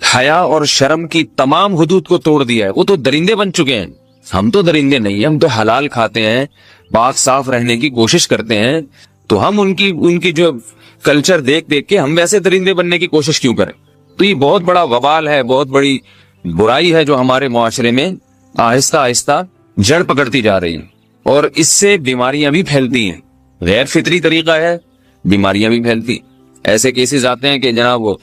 حیا اور شرم کی تمام حدود کو توڑ دیا ہے. وہ تو درندے بن چکے ہیں. ہم تو درندے نہیں ہیں, ہم تو حلال کھاتے ہیں, پاک صاف رہنے کی کوشش کرتے ہیں. تو ہم ان کی جو کلچر دیکھ کے ہم ویسے درندے بننے کی کوشش کیوں کریں؟ تو یہ بہت بڑا وبال ہے, بہت بڑی برائی ہے جو ہمارے معاشرے میں آہستہ آہستہ جڑ پکڑتی جا رہی ہے, اور اس سے بیماریاں بھی پھیلتی ہیں. غیر فطری طریقہ ہے, بیماریاں بھی پھیلتی. ایسے کیسز آتے ہیں کہ جناب وہ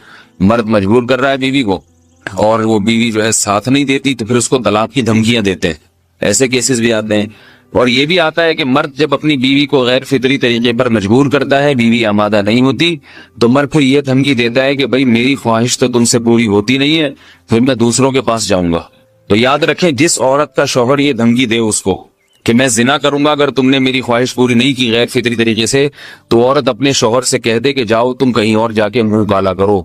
مرد مجبور کر رہا ہے بیوی کو, اور وہ بیوی جو ہے ساتھ نہیں دیتی, تو پھر اس کو طلاق کی دھمکیاں دیتے ہیں. ایسے کیسز بھی آتے ہیں. اور یہ بھی آتا ہے کہ مرد جب اپنی بیوی کو غیر فطری طریقے پر مجبور کرتا ہے, بیوی آمادہ نہیں ہوتی, تو مرد پھر یہ دھمکی دیتا ہے کہ بھائی میری خواہش تو تم سے پوری ہوتی نہیں ہے, پھر میں دوسروں کے پاس جاؤں گا. تو یاد رکھیں, جس عورت کا شوہر یہ دھمکی دے اس کو کہ میں زنا کروں گا اگر تم نے میری خواہش پوری نہیں کی غیر فطری طریقے سے, تو عورت اپنے شوہر سے کہہ دے کہ جاؤ تم کہیں اور جا کے منہ کالا کرو,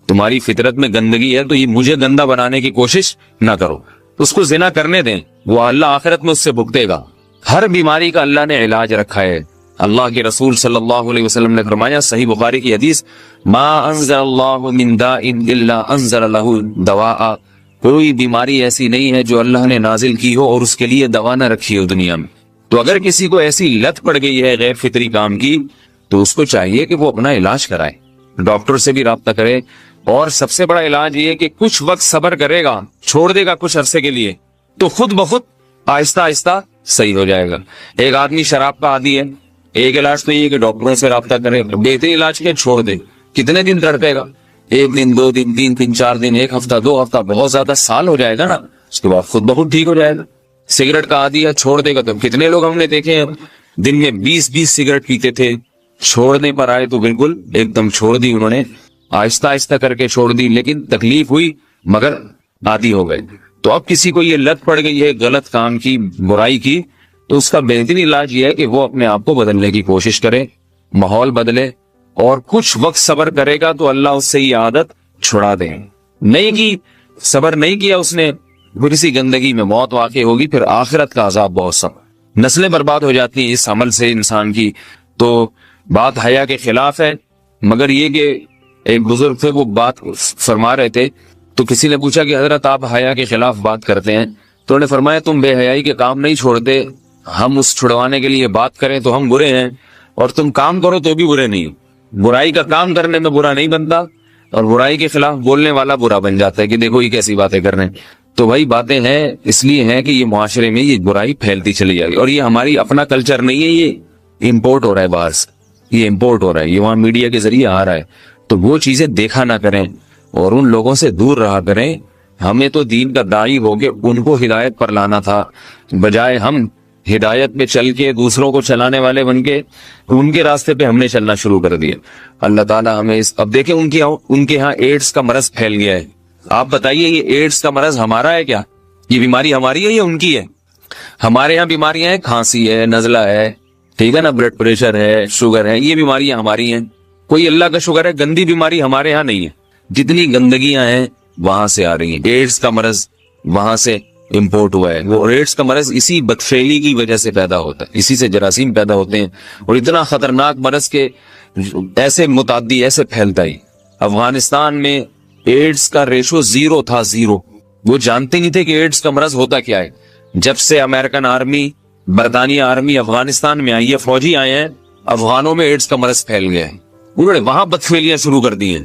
تمہاری فطرت میں گندگی ہے تو یہ مجھے گندا بنانے کی کوشش نہ کرو. اس کو زنا کرنے دیں, وہ اللہ آخرت میں اس سے بھگتے گا. ہر بیماری کا اللہ نے علاج رکھا ہے. اللہ کے رسول صلی اللہ علیہ وسلم نے فرمایا, صحیح بخاری کی حدیث, ما انزل اللہ من داء الا انزل له دواء. کوئی بیماری ایسی نہیں ہے جو اللہ نے نازل کی ہو اور اس کے لیے دوا نہ رکھی ہو دنیا میں. تو اگر کسی کو ایسی لت پڑ گئی ہے غیر فطری کام کی, تو اس کو چاہیے کہ وہ اپنا علاج کرائے, ڈاکٹر سے بھی رابطہ کرے. اور سب سے بڑا علاج یہ کہ کچھ وقت صبر کرے گا, چھوڑ دے گا کچھ عرصے کے لیے, تو خود بخود آہستہ آہستہ صحیح ہو جائے گا. ایک آدمی شراب کا عادی ہے, ایک علاج تو یہ کہ ڈاکٹروں سے رابطہ کرے, بہترین علاج کے چھوڑ دے. کتنے دن تڑپے گا؟ 1 دن 2 دن 3 دن 4 دن, 1 ہفتہ 2 ہفتہ, بہت زیادہ سال ہو جائے گا نا, اس کے بعد خود بخود ٹھیک ہو جائے گا. سگریٹ کا عادی ہے, چھوڑ دے گا. تو کتنے لوگ ہم نے دیکھے ہیں دن میں 20 سگریٹ پیتے تھے, چھوڑنے پر آئے تو بالکل ایک دم چھوڑ دی انہوں نے, آہستہ آہستہ کر کے چھوڑ دی, لیکن تکلیف ہوئی مگر عادی ہو گئے. تو اب کسی کو یہ لت پڑ گئی ہے غلط کام کی, برائی کی, تو اس کا بہترین علاج یہ ہے کہ وہ اپنے آپ کو بدلنے کی کوشش کرے, ماحول بدلے, اور کچھ وقت صبر کرے گا تو اللہ اس سے یہ عادت چھڑا دے. نہیں کی, صبر نہیں کیا اس نے, پھر اسی گندگی میں موت واقع ہوگی, پھر آخرت کا عذاب بہت سخت. نسلیں برباد ہو جاتی ہیں اس عمل سے انسان کی. تو بات حیا کے خلاف ہے, مگر یہ کہ ایک بزرگ تھے وہ بات فرما رہے تھے, تو کسی نے پوچھا کہ حضرت آپ حیا کے خلاف بات کرتے ہیں, تو انہوں نے فرمایا تم بے حیائی کے کام نہیں چھوڑتے, ہم اس چھڑوانے کے لیے بات کریں تو ہم برے ہیں, اور تم کام کرو تو بھی برے نہیں. برائی کا کام کرنے میں برا نہیں بنتا, اور برائی کے خلاف بولنے والا برا بن جاتا ہے کہ دیکھو یہ کیسی باتیں کر رہے ہیں. تو بھائی باتیں ہیں اس لیے ہیں کہ یہ معاشرے میں یہ برائی پھیلتی چلی جائے گی, اور یہ ہماری اپنا کلچر نہیں ہے, یہ امپورٹ ہو رہا ہے باہر سے, یہ امپورٹ ہو رہا ہے, یہ وہاں میڈیا کے ذریعے آ رہا ہے. تو وہ چیزیں دیکھا نہ کریں اور ان لوگوں سے دور رہا کریں. ہمیں تو دین کا داعی ہو کے ان کو ہدایت پر لانا تھا, بجائے ہم ہدایت پہ چل کے دوسروں کو چلانے والے بن کے ان کے راستے پہ ہم نے چلنا شروع کر دیا. اللہ تعالیٰ ہمیں اب دیکھیں ان کے ہاں ایڈز کا مرض پھیل گیا ہے. آپ بتائیے یہ ایڈز کا مرض ہمارا ہے کیا؟ یہ بیماری ہماری ہے یا ان کی ہے؟ ہمارے یہاں بیماریاں ہیں, کھانسی ہے, نزلہ ہے, ٹھیک ہے نا, بلڈ پریشر ہے, شوگر ہے, یہ بیماریاں ہماری ہیں. کوئی اللہ کا شکر ہے گندی بیماری ہمارے ہاں نہیں ہے. جتنی گندگیاں ہیں وہاں سے آ رہی ہیں. ایڈز کا مرض وہاں سے امپورٹ ہوا ہے. وہ ایڈز کا مرض اسی بدفعلی کی وجہ سے پیدا ہوتا ہے, اسی سے جراثیم پیدا ہوتے ہیں, اور اتنا خطرناک مرض کے ایسے متعدی ایسے پھیلتا ہے. افغانستان میں ایڈز کا ریشو 0 تھا, 0. وہ جانتے نہیں تھے کہ ایڈز کا مرض ہوتا کیا ہے. جب سے امریکن آرمی, برطانیہ آرمی افغانستان میں آئی ہے, فوجی آئے ہیں, افغانوں میں ایڈز کا مرض پھیل گیا ہے. انہوں نے وہاں بدفعلیاں شروع کر دی ہیں.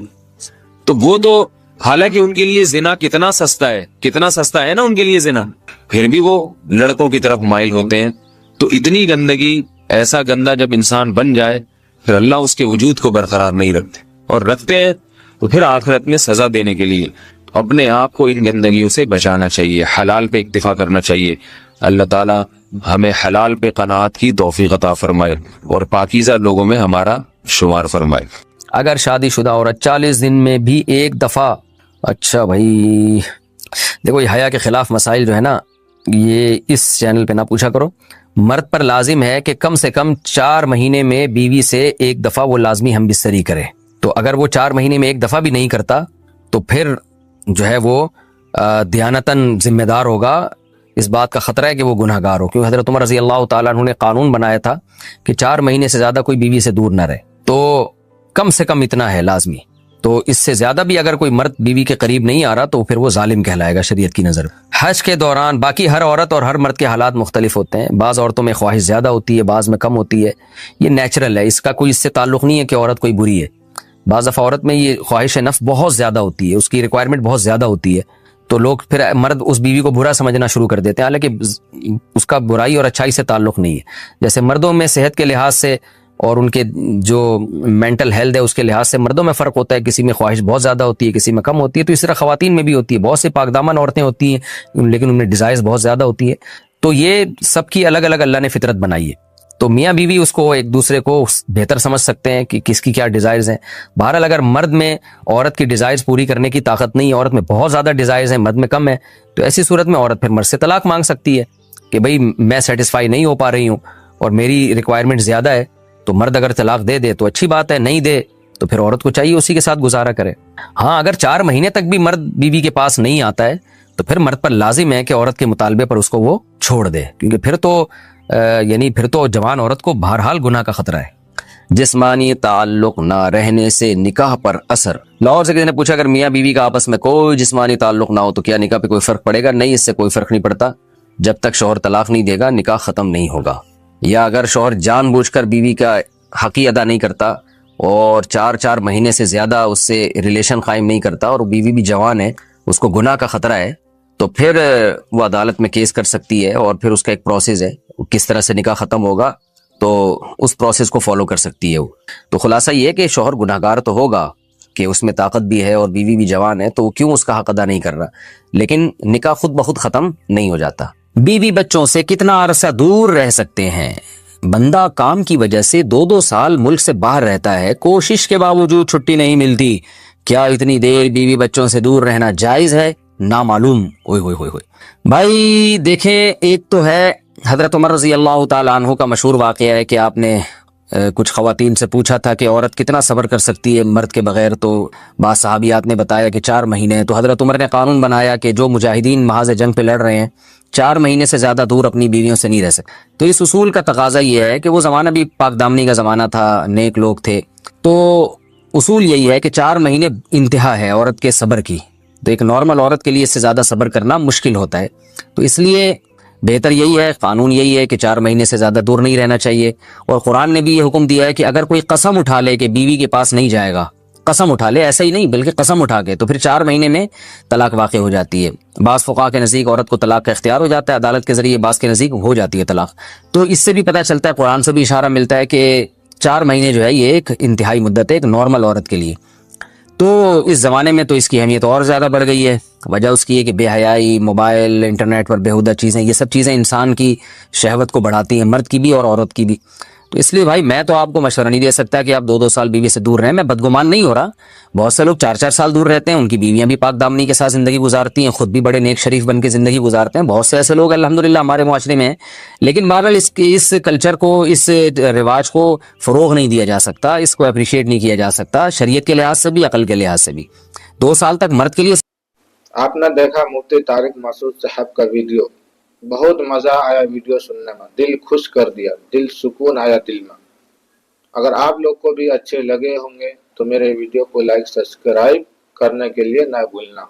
تو وہ تو حالانکہ ان کے لیے زنا کتنا سستا ہے, کتنا سستا ہے نا ان کے لیے زنا, پھر بھی وہ لڑکوں کی طرف مائل ہوتے ہیں. تو اتنی گندگی, ایسا گندا جب انسان بن جائے پھر اللہ اس کے وجود کو برقرار نہیں رکھتے, اور رکھتے ہیں تو پھر آخرت میں سزا دینے کے لیے اپنے آپ کو ان گندگیوں سے بچانا چاہیے, حلال پہ اکتفا کرنا چاہیے. اللہ تعالیٰ ہمیں حلال پہ قناعت کی توفیق عطا فرمائے اور پاکیزہ لوگوں میں ہمارا شمار فرمائے. اگر شادی شدہ عورت 40 دن میں بھی ایک دفعہ, اچھا بھائی دیکھو یہ حیا کے خلاف مسائل جو ہے نا یہ اس چینل پہ نہ پوچھا کرو. مرد پر لازم ہے کہ کم سے کم 4 مہینے میں بیوی سے ایک دفعہ وہ لازمی ہم بستری کرے. تو اگر وہ 4 مہینے میں ایک دفعہ بھی نہیں کرتا تو پھر جو ہے وہ دیانتاً ذمہ دار ہوگا. اس بات کا خطرہ ہے کہ وہ گناہ گار ہو, کیونکہ حضرت عمر رضی اللہ تعالیٰ عنہ نے قانون بنایا تھا کہ 4 مہینے سے زیادہ کوئی بیوی سے دور نہ رہے. تو کم سے کم اتنا ہے لازمی. تو اس سے زیادہ بھی اگر کوئی مرد بیوی کے قریب نہیں آ رہا تو پھر وہ ظالم کہلائے گا شریعت کی نظر. حج کے دوران باقی ہر عورت اور ہر مرد کے حالات مختلف ہوتے ہیں. بعض عورتوں میں خواہش زیادہ ہوتی ہے، بعض میں کم ہوتی ہے. یہ نیچرل ہے، اس کا کوئی اس سے تعلق نہیں ہے کہ عورت کوئی بری ہے. بعض دفعہ عورت میں یہ خواہش نفس بہت زیادہ ہوتی ہے، اس کی ریکوائرمنٹ بہت زیادہ ہوتی ہے، تو لوگ پھر مرد اس بیوی کو برا سمجھنا شروع کر دیتے ہیں، حالانکہ اس کا برائی اور اچھائی سے تعلق نہیں ہے. جیسے مردوں میں صحت کے لحاظ سے اور ان کے جو مینٹل ہیلتھ ہے اس کے لحاظ سے مردوں میں فرق ہوتا ہے، کسی میں خواہش بہت زیادہ ہوتی ہے، کسی میں کم ہوتی ہے. تو اس طرح خواتین میں بھی ہوتی ہے، بہت سے پاک دامن عورتیں ہوتی ہیں لیکن ان میں ڈیزائرز بہت زیادہ ہوتی ہے. تو یہ سب کی الگ الگ اللہ نے فطرت بنائی ہے. تو میاں بیوی اس کو ایک دوسرے کو بہتر سمجھ سکتے ہیں کہ کس کی کیا ڈیزائرز ہیں. بہرحال اگر مرد میں عورت کی ڈیزائرز پوری کرنے کی طاقت نہیں ہے، عورت میں بہت زیادہ ڈیزائرز ہیں، مرد میں کم ہے، تو ایسی صورت میں عورت پھر مرد سے طلاق مانگ سکتی ہے کہ بھئی میں سیٹسفائی نہیں ہو پا رہی ہوں اور میری ریکوائرمنٹ زیادہ ہے. تو مرد اگر طلاق دے دے تو اچھی بات ہے، نہیں دے تو پھر عورت کو چاہیے اسی کے ساتھ گزارا کرے. ہاں اگر 4 مہینے تک بھی مرد بیوی کے پاس نہیں آتا ہے تو پھر مرد پر لازم ہے کہ عورت کے مطالبے پر اس کو وہ چھوڑ دے، کیونکہ پھر تو جوان عورت کو بہرحال گناہ کا خطرہ ہے. جسمانی تعلق نہ رہنے سے نکاح پر اثر. لاہور سے کسی نے پوچھا اگر میاں بیوی کا آپس میں کوئی جسمانی تعلق نہ ہو تو کیا نکاح پہ کوئی فرق پڑے گا؟ نہیں، اس سے کوئی فرق نہیں پڑتا. جب تک شوہر طلاق نہیں دے گا نکاح ختم نہیں ہوگا. یا اگر شوہر جان بوجھ کر بیوی کا حق ہی ادا نہیں کرتا اور 4 مہینے سے زیادہ اس سے ریلیشن قائم نہیں کرتا اور بیوی بھی جوان ہے، اس کو گناہ کا خطرہ ہے، تو پھر وہ عدالت میں کیس کر سکتی ہے اور پھر اس کا ایک پروسیس ہے، کس طرح سے نکاح ختم ہوگا تو اس پروسیس کو فالو کر سکتی ہے وہ. تو خلاصہ یہ ہے کہ شوہر گناہگار تو ہوگا کہ اس میں طاقت بھی ہے اور بیوی بھی جوان ہے، تو وہ کیوں اس کا حق ادا نہیں کر رہا، لیکن نکاح خود بخود ختم نہیں ہو جاتا. بیوی بچوں سے کتنا عرصہ دور رہ سکتے ہیں؟ بندہ کام کی وجہ سے 2 سال ملک سے باہر رہتا ہے، کوشش کے باوجود چھٹی نہیں ملتی. کیا اتنی دیر بیوی بچوں سے دور رہنا جائز ہے؟ نامعلوم. ہوئے بھائی دیکھیں، ایک تو ہے حضرت عمر رضی اللہ تعالیٰ عنہ کا مشہور واقعہ ہے کہ آپ نے کچھ خواتین سے پوچھا تھا کہ عورت کتنا صبر کر سکتی ہے مرد کے بغیر، تو بعض صحابیات نے بتایا کہ 4 مہینے. تو حضرت عمر نے قانون بنایا کہ جو مجاہدین محاذ جنگ پہ لڑ رہے ہیں 4 مہینے سے زیادہ دور اپنی بیویوں سے نہیں رہ سکتے. تو اس اصول کا تقاضا یہ ہے کہ وہ زمانہ بھی پاک دامنی کا زمانہ تھا، نیک لوگ تھے، تو اصول یہی ہے کہ 4 مہینے انتہا ہے عورت کے صبر کی. تو ایک نارمل عورت کے لیے اس سے زیادہ صبر کرنا مشکل ہوتا ہے، تو اس لیے بہتر یہی ہے، قانون یہی ہے کہ 4 مہینے سے زیادہ دور نہیں رہنا چاہیے. اور قرآن نے بھی یہ حکم دیا ہے کہ اگر کوئی قسم اٹھا لے کہ بیوی کے پاس نہیں جائے گا، قسم اٹھا لے، ایسا ہی نہیں بلکہ قسم اٹھا کے، تو پھر 4 مہینے میں طلاق واقع ہو جاتی ہے. بعض فقہا کے نزدیک عورت کو طلاق کا اختیار ہو جاتا ہے عدالت کے ذریعے، بعض کے نزدیک ہو جاتی ہے طلاق. تو اس سے بھی پتہ چلتا ہے، قرآن سے بھی اشارہ ملتا ہے کہ 4 مہینے جو ہے یہ ایک انتہائی مدت ہے ایک نارمل عورت کے لیے. تو اس زمانے میں تو اس کی اہمیت اور زیادہ بڑھ گئی ہے. وجہ اس کی ہے کہ بے حیائی، موبائل، انٹرنیٹ پر بیہودہ چیزیں، یہ سب چیزیں انسان کی شہوت کو بڑھاتی ہیں، مرد کی بھی اور عورت کی بھی. تو اس لیے بھائی میں تو آپ کو مشورہ نہیں دے سکتا کہ آپ 2 سال بیوی سے دور رہیں. میں بدگمان نہیں ہو رہا، بہت سے لوگ 4 سال دور رہتے ہیں، ان کی بیویاں بھی پاک دامنی کے ساتھ زندگی گزارتی ہیں، خود بھی بڑے نیک شریف بن کے زندگی گزارتے ہیں. بہت سے ایسے لوگ الحمدللہ ہمارے معاشرے میں ہیں، لیکن بہرحال اس کلچر کو، اس رواج کو فروغ نہیں دیا جا سکتا، اس کو اپریشیٹ نہیں کیا جا سکتا شریعت کے لحاظ سے بھی، عقل کے لحاظ سے بھی. 2 سال تک مرد کے لیے. آپ نے دیکھا مفتی طارق مسعود صاحب کا ویڈیو، بہت مزہ آیا ویڈیو سننے میں، دل خوش کر دیا، دل سکون آیا دل میں. اگر آپ لوگ کو بھی اچھے لگے ہوں گے تو میرے ویڈیو کو لائک سبسکرائب کرنے کے لیے نہ بھولنا،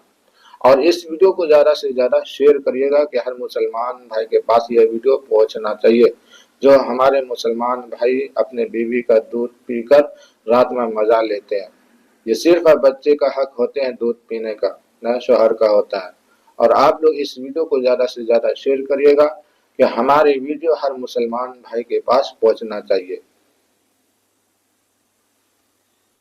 اور اس ویڈیو کو زیادہ سے زیادہ شیئر کریے گا کہ ہر مسلمان بھائی کے پاس یہ ویڈیو پہنچنا چاہیے. جو ہمارے مسلمان بھائی اپنے بیوی کا دودھ پی کر رات میں مزہ لیتے ہیں، یہ صرف بچے کا حق ہوتے ہیں دودھ پینے کا، نہ شوہر کا ہوتا ہے. اور آپ لوگ اس ویڈیو کو زیادہ سے زیادہ شیئر کریے گا کہ ہماری ویڈیو ہر مسلمان بھائی کے پاس پہنچنا چاہیے.